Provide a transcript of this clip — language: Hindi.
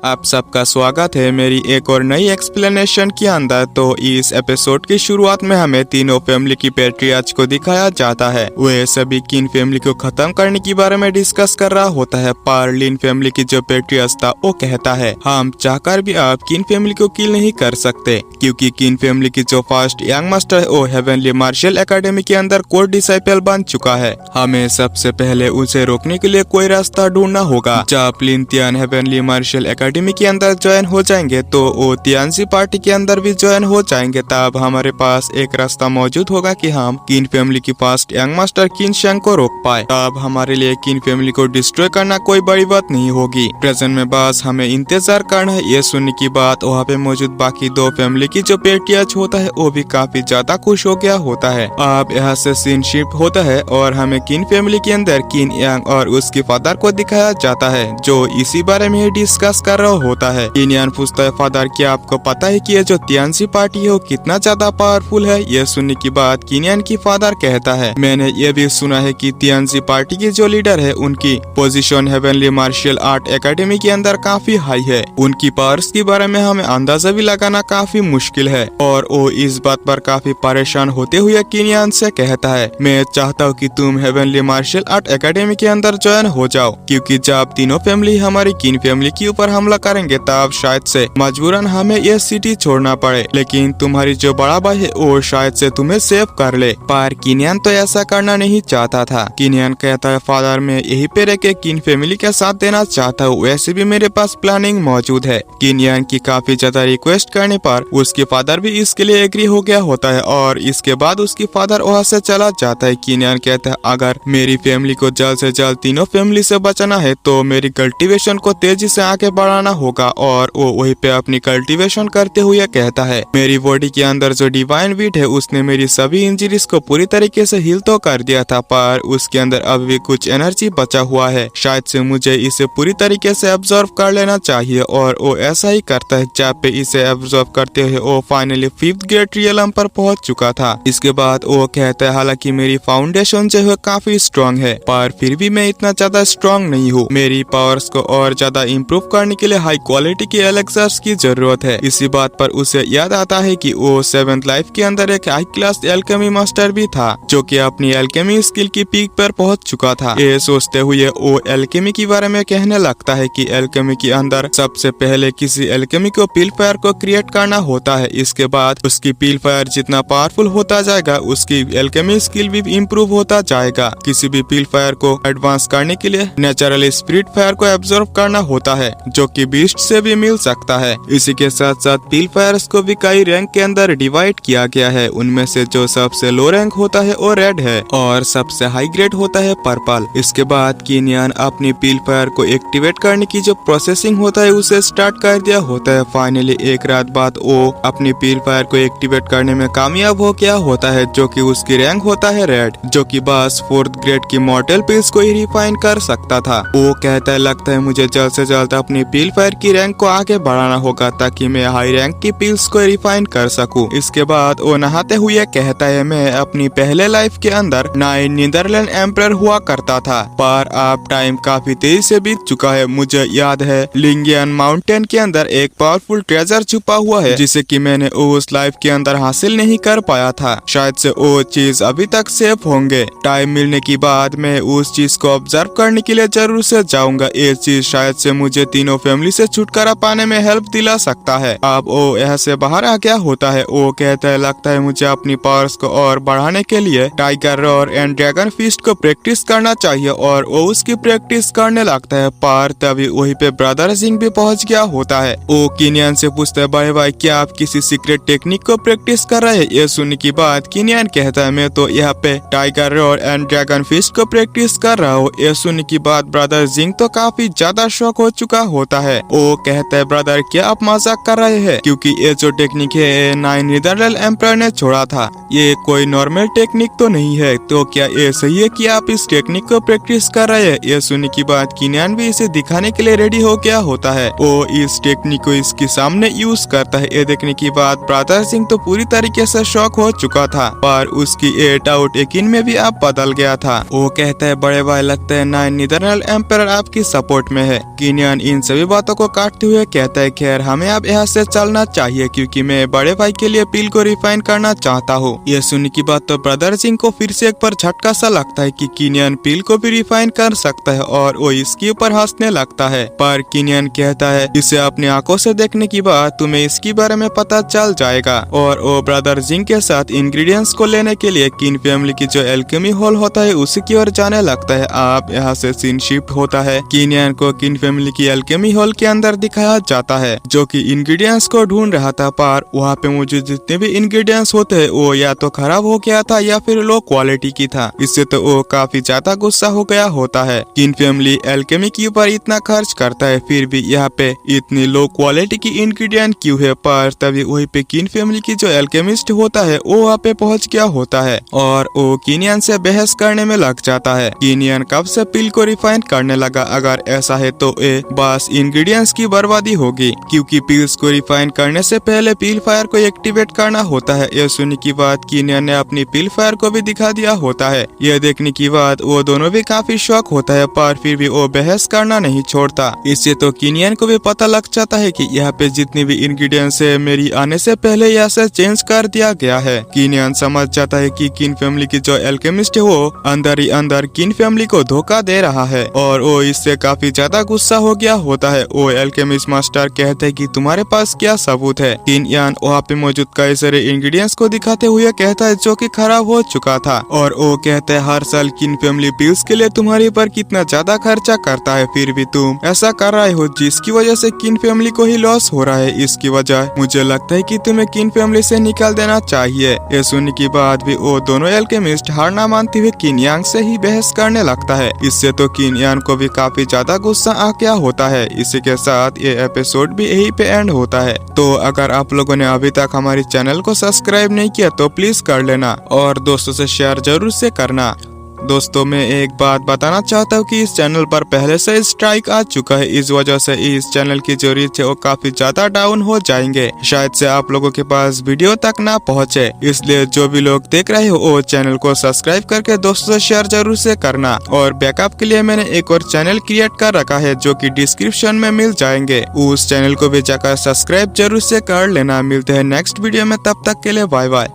आप सबका स्वागत है मेरी एक और नई एक्सप्लेनेशन के अंदर। तो इस एपिसोड की शुरुआत में हमें तीनों फैमिली की पैट्रियार्च को दिखाया जाता है। वह सभी किन फैमिली को खत्म करने के बारे में डिस्कस कर रहा होता है, पर लिन फैमिली की जो पैट्रियार्च था वो कहता है हम चाहकर भी आप किन फैमिली को किल नहीं कर सकते, क्योंकि किन फैमिली की जो फर्स्ट यंग मास्टर है वो हेवनली मार्शल एकेडमी के अंदर कोर डिसाइपल बन चुका है। हमें सबसे पहले उसे रोकने के लिए कोई रास्ता ढूंढना होगा। जब लिन तियान हेवनली मार्शल एकेडमी के अंदर ज्वाइन हो जाएंगे तो वो तियानसी पार्टी के अंदर भी ज्वाइन हो जाएंगे। तब हमारे पास एक रास्ता मौजूद होगा कि हम किन फैमिली की फर्स्ट यंग मास्टर किन शेंग को रोक पाए। तब हमारे लिए किन फैमिली को डिस्ट्रॉय करना कोई बड़ी बात नहीं होगी। प्रेजेंट में बस हमें इंतजार करना है। ये सुनने की बात वहाँ पे मौजूद बाकी दो फैमिली की जो पैट्रियार्च होता है वो भी काफी ज्यादा खुश हो गया होता है। अब यहाँ से सीन शिफ्ट होता है और हमें किन फैमिली के अंदर किन यांग और उसके फादर को दिखाया जाता है, जो इसी बारे में डिस्कस कर रहा होता है। किन यांग पूछता है फादर क्या आपको पता है कि ये जो तियानसी पार्टी है वो कितना ज्यादा पावरफुल है। ये सुनने की बात किन यांग की फादर कहता है मैंने ये भी सुना है कि तियानसी पार्टी की जो लीडर है उनकी position heavenly martial art academy के अंदर काफी हाई है। उनकी पावर्स के बारे में हमें अंदाजा भी लगाना काफी मुश्किल है और वो इस बात पर काफी परेशान होते हुए किन यांग से कहता है मैं चाहता हूँ कि तुम हेवनली मार्शल आर्ट एकेडमी के अंदर ज्वाइन हो जाओ, क्योंकि जब तीनों फैमिली हमारी किन फैमिली के ऊपर हमला करेंगे तब शायद से मजबूरन हमें यह सिटी छोड़ना पड़े, लेकिन तुम्हारी जो बड़ा भाई है वो शायद से तुम्हें सेव कर ले। पर किन यांग तो ऐसा करना नहीं चाहता था। किन यांग कहता है फादर मैं यही पे रह के किन फैमिली का साथ देना चाहता हूँ, वैसे भी मेरे पास प्लानिंग मौजूद है। किन यांग की काफी ज्यादा रिक्वेस्ट करने पर उसके फादर भी इसके लिए एग्री हो गया होता है और इसके बाद उसकी फादर वहाँ से चला जाता है। किन यांग कहता है अगर मेरी फैमिली को जल्द से जल्द तीनों फैमिली से बचाना है तो मेरी कल्टीवेशन को तेजी से आगे बढ़ाना होगा। और वो वहीं पे अपनी कल्टीवेशन करते हुए कहता है मेरी बॉडी के अंदर जो डिवाइन वीट है उसने मेरी सभी इंजरीज को पूरी तरीके से हील तो कर दिया था, पर उसके अंदर अब भी कुछ एनर्जी बचा हुआ है। शायद से मुझे इसे पूरी तरीके से एब्जॉर्ब कर लेना चाहिए और वो ऐसा ही करता है। जब पे इसे एब्जॉर्ब करते हुए वो फाइनली 5th ग्रेड रियलम पर पहुंच चुका था। इसके बाद वो कहता है हालांकि मेरी फाउंडेशन जो है काफी स्ट्रॉन्ग है, पर फिर भी मैं इतना ज्यादा स्ट्रॉन्ग नहीं हूँ। मेरी पावर्स को और ज्यादा इम्प्रूव करने के लिए हाई क्वालिटी के एलेक्सर्स की जरूरत है। इसी बात पर उसे याद आता है कि वो 7th लाइफ के अंदर एक हाई क्लास एल्केमी मास्टर भी था जो कि अपनी एल्केमी स्किल की पीक पर पहुंच चुका था। ये सोचते हुए वो एल्केमी के बारे में कहने लगता है कि एल्केमी के अंदर सबसे पहले किसी एल्केमी को पील फायर को क्रिएट करना होता है। इसके बाद उसकी पील फायर जितना पावरफुल होता जाएगा उसकी एल्केमी स्किल भी इम्प्रूव होता जाएगा। किसी भी पील फायर को एडवांस करने के लिए नेचुरल स्पिरिट फायर को एब्जॉर्ब करना होता है जो कि बीस्ट से भी मिल सकता है। इसी के साथ साथ पील फायर्स को भी कई रैंक के अंदर डिवाइड किया गया है। उनमें से जो सबसे लो रैंक होता है वो रेड है और सबसे हाई ग्रेड होता है पर्पल। इसके बाद किन यांग अपनी पील फायर को एक्टिवेट करने की जो प्रोसेसिंग होता है उसे स्टार्ट कर दिया होता है। फाइनली एक रात बाद वो अपनी पील फायर को एक्टिवेट करने में कामयाब हो गया होता है, जो कि उसकी रैंक होता है रेड, जो कि बस 4th ग्रेड की मॉर्टल पिल्स को ही रिफाइन कर सकता था। वो कहता है लगता है मुझे जल्द से जल्द अपनी पील फायर की रैंक को आगे बढ़ाना होगा ताकि मैं हाई रैंक की पिल्स को रिफाइन कर सकूं। इसके बाद वो नहाते हुए कहता है मैं अपनी पहले लाइफ के अंदर 9 नीदरलैंड एम्परर हुआ करता था, पर अब टाइम काफी तेजी से बीत चुका है। मुझे याद है लिंगियन माउंटेन के अंदर एक पावरफुल ट्रेजर छुपा हुआ है जिसे कि मैंने उस लाइफ के अंदर हासिल नहीं कर पाया था। शायद से वो चीज अभी तक सेफ होंगे। टाइम मिलने के बाद मैं उस चीज को ऑब्जर्व करने के लिए जरूर से जाऊंगा। ये चीज शायद से मुझे तीनों फैमिली से छुटकारा पाने में हेल्प दिला सकता है। अब वो यहाँ से बाहर आ गया होता है। वो कहता है लगता है मुझे अपनी पावर्स को और बढ़ाने के लिए tiger roar and dragon fist को प्रैक्टिस करना चाहिए और वो उसकी प्रैक्टिस करने लगता है। पर तभी वहीं पे ब्रदर सिंह भी पहुंच गया होता है। वो किन यांग से पूछता है भाई भाई क्या आप किसी सीक्रेट टेक्निक को प्रैक्टिस कर रहे हैं। ये सुनने की बात किन यांग कहता है मैं तो यहाँ पे tiger roar and dragon fist को प्रैक्टिस कर रहा हूँ। ये सुनने की बात ब्रदर जिंग तो काफी ज्यादा शौक हो चुका होता है। वो कहता है ब्रदर क्या आप मजाक कर रहे हैं, क्योंकि ये जो टेक्निक है 9 नीदरलैंड एम्परर ने छोड़ा था, ये कोई नॉर्मल टेक्निक तो नहीं है। तो क्या ये सही है कि आप इस टेक्निक को प्रैक्टिस कर रहे हैं। ये सुनने की बात किन यांग भी इसे दिखाने के लिए रेडी हो गया होता है। वो इस टेक्निक को इसके सामने यूज करता है। ये देखने की बात ब्रदर सिंह तो पूरी तरीके से शॉक हो चुका था, पर उसकी ये डाउट यकीन में भी अब बदल गया था। वो कहता है बड़े भाई लगता है 9 नीदरलैंड एम्परर आपकी सपोर्ट में है। किन यांग इन सभी बातों को काटते हुए कहता है, खैर हमें अब यहाँ से चलना चाहिए क्योंकि मैं बड़े भाई के लिए पिल को रिफाइन करना चाहता हूँ। ये सुनने की बात तो ब्रदर जिंग को फिर से एक बार झटका सा लगता है कि कीनियन पिल को भी रिफाइन कर सकता है और वो इसके ऊपर हंसने लगता है। पर कीनियन कहता है, इसे अपनी आंखों से देखने की बाद तुम्हें इसके बारे में पता चल जाएगा। और वो ब्रदर जिंग के साथ इंग्रेडिएंट्स को लेने के लिए किन फैमिली की जो एल्केमी हॉल होता है उसी की ओर जाने लगता है। आप यहाँ से सीन शिफ्ट होता है। कीनियन को किन फैमिली की एल्केमी हॉल के अंदर दिखाया जाता है जो कि इंग्रेडिएंट्स को ढूंढ रहा था, पर वहाँ पे मौजूद जितने भी इंग्रेडिएंट्स होते हैं वो या तो खराब हो गया था या फिर लो क्वालिटी की था। इससे तो वो काफी ज्यादा गुस्सा हो गया होता है। किन फैमिली एल्केमी के ऊपर इतना खर्च करता है फिर भी यहाँ पे इतनी लो क्वालिटी की इंग्रेडिएंट क्यों है। पर तभी वही पे किन फैमिली की जो एल्केमिस्ट होता है वो वहाँ पे पहुँच गया होता है और वो कीनियन से बहस करने में लग जाता है। कीनियन कब से पिल को रिफाइन करने लगा, अगर ऐसा है तो ये बस इंग्रेडिएंट्स की बर्बादी होगी क्योंकि पिल्स को रिफाइन करने से पहले पिल फायर को एक्टिवेट करना होता है। यह सुनने की बात कीनियन ने अपनी पिल फायर को भी दिखा दिया होता है। यह देखने की बाद वो दोनों भी काफी शौक होता है पर फिर भी वो बहस करना नहीं छोड़ता। इससे तो कीनियन को भी पता लग जाता है कि यहाँ पे जितनी भी इंग्रेडिएंट्स है मेरी आने से पहले यहाँ से चेंज कर दिया गया है। कीनियन समझ जाता है कि किन फैमिली की जो एल्केमिस्ट है वो अंदर ही अंदर किन फैमिली को धोखा दे रहा है और वो इससे काफी ज्यादा गुस्सा हो गया होता है। वो एल्केमिस्ट मास्टर कहते हैं कि तुम्हारे पास क्या सबूत है। कीनियन वहाँ पे मौजूद कई सारे इंग्रेडिएंट्स को दिखाते हुए कहता है जो कि खराब हो चुका था और वो कहते हैं हर साल किन फैमिली पिल्स के लिए तुम्हारे ऊपर कितना ज्यादा खर्चा करता है फिर भी तुम ऐसा कर रहे हो जिसकी वजह से किन फैमिली को ही लॉस हो रहा है। इसकी वजह मुझे लगता है कि तुम्हें किन फैमिली से निकाल देना चाहिए। ये सुनने के बाद भी वो दोनों एल्केमिस्ट हार ना मानते हुए कीनियन से ही बहस करने लगता है। इससे तो कीनियन को भी काफी ज्यादा गुस्सा आ गया होता है। इसी के साथ ये एपिसोड भी यही पे एंड होता है। तो अगर आप लोगों ने अभी तक हमारे चैनल को सब्सक्राइब नहीं किया तो प्लीज कर लेना और दोस्तों से शेयर जरूर से करना। दोस्तों मैं एक बात बताना चाहता हूँ कि इस चैनल पर पहले से स्ट्राइक आ चुका है। इस वजह से इस चैनल की जो रीच है वो काफी ज्यादा डाउन हो जाएंगे, शायद से आप लोगों के पास वीडियो तक ना पहुँचे। इसलिए जो भी लोग देख रहे हो वो चैनल को सब्सक्राइब करके दोस्तों से शेयर जरूर से करना। और बैकअप के लिए मैंने एक और चैनल क्रिएट कर रखा है जो की डिस्क्रिप्शन में मिल जाएंगे, उस चैनल को भी जाकर सब्सक्राइब जरूर से कर लेना। मिलते हैं नेक्स्ट वीडियो में, तब तक के लिए बाय बाय।